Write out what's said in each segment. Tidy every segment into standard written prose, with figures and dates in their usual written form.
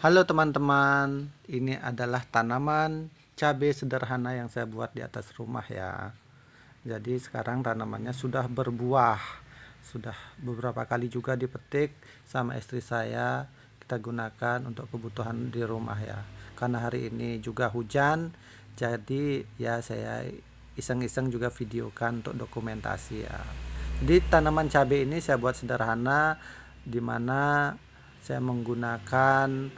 Halo teman-teman, ini adalah tanaman cabai sederhana yang saya buat di atas rumah ya. Jadi sekarang tanamannya sudah berbuah, sudah beberapa kali juga dipetik sama istri saya. Kita gunakan untuk kebutuhan di rumah ya. Karena hari ini juga hujan, jadi ya saya iseng-iseng juga videokan untuk dokumentasi ya. Jadi tanaman cabai ini saya buat sederhana, di mana saya menggunakan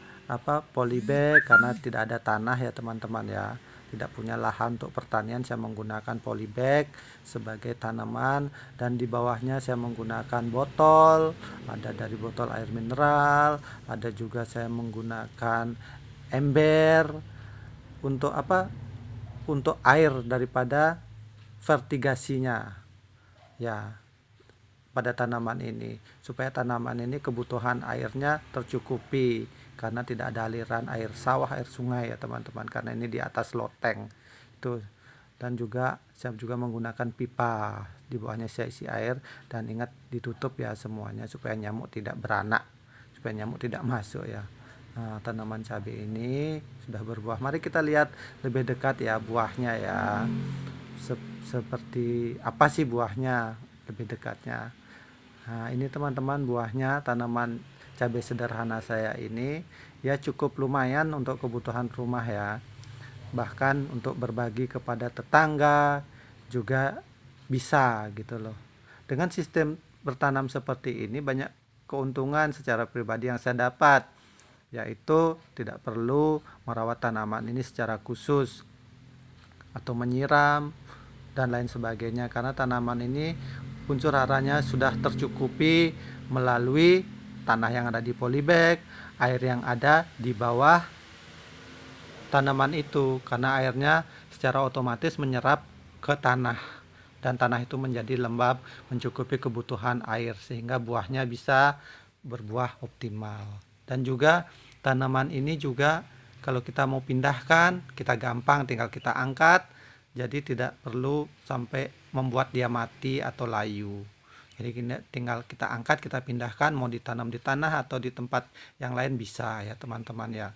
polybag karena tidak ada tanah ya teman-teman ya, tidak punya lahan untuk pertanian. Saya menggunakan polybag sebagai tanaman, dan di bawahnya saya menggunakan botol, ada dari botol air mineral, ada juga saya menggunakan ember untuk untuk air daripada vertigasinya ya, pada tanaman ini, supaya tanaman ini kebutuhan airnya tercukupi karena tidak ada aliran air sawah, air sungai ya teman-teman, karena ini di atas loteng itu. Dan juga saya juga menggunakan pipa, di bawahnya saya isi air, dan ingat ditutup ya semuanya supaya nyamuk tidak beranak, supaya nyamuk tidak masuk ya. Nah, tanaman cabai ini sudah berbuah. Mari kita lihat lebih dekat ya buahnya ya. Seperti apa sih buahnya lebih dekatnya. Nah, ini teman-teman buahnya tanaman cabai sederhana saya ini ya, cukup lumayan untuk kebutuhan rumah ya. Bahkan untuk berbagi kepada tetangga juga bisa gitu loh. Dengan sistem bertanam seperti ini banyak keuntungan secara pribadi yang saya dapat, yaitu tidak perlu merawat tanaman ini secara khusus atau menyiram dan lain sebagainya, karena tanaman ini unsur haranya sudah tercukupi melalui tanah yang ada di polybag, air yang ada di bawah tanaman itu, karena airnya secara otomatis menyerap ke tanah dan tanah itu menjadi lembab, mencukupi kebutuhan air sehingga buahnya bisa berbuah optimal. Dan juga tanaman ini juga kalau kita mau pindahkan, kita gampang, tinggal kita angkat, jadi tidak perlu sampai membuat dia mati atau layu. Jadi tinggal kita angkat, kita pindahkan, mau ditanam di tanah atau di tempat yang lain bisa ya teman-teman ya.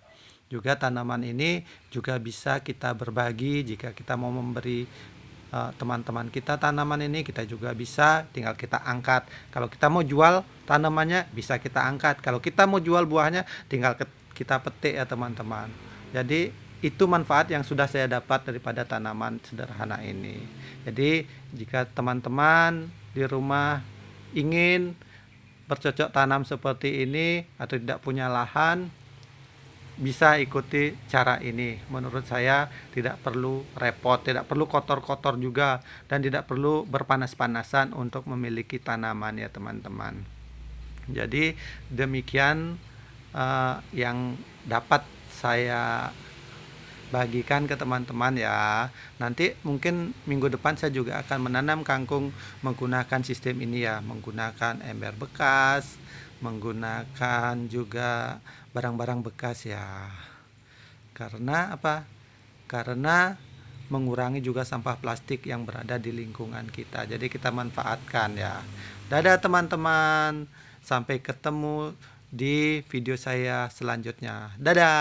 Juga tanaman ini juga bisa kita berbagi, jika kita mau memberi teman-teman kita tanaman ini, kita juga bisa, tinggal kita angkat. Kalau kita mau jual tanamannya bisa kita angkat, kalau kita mau jual buahnya tinggal kita petik ya teman-teman. Jadi itu manfaat yang sudah saya dapat daripada tanaman sederhana ini. Jadi jika teman-teman di rumah ingin bercocok tanam seperti ini atau tidak punya lahan, bisa ikuti cara ini. Menurut saya tidak perlu repot, tidak perlu kotor-kotor juga, dan tidak perlu berpanas-panasan untuk memiliki tanaman ya teman-teman. Jadi demikian yang dapat saya bagikan ke teman-teman ya. Nanti mungkin minggu depan saya juga akan menanam kangkung menggunakan sistem ini ya, menggunakan ember bekas, menggunakan juga barang-barang bekas ya. Karena apa? Karena mengurangi juga sampah plastik yang berada di lingkungan kita. Jadi kita manfaatkan ya. Dadah teman-teman. Sampai ketemu di video saya selanjutnya. Dadah.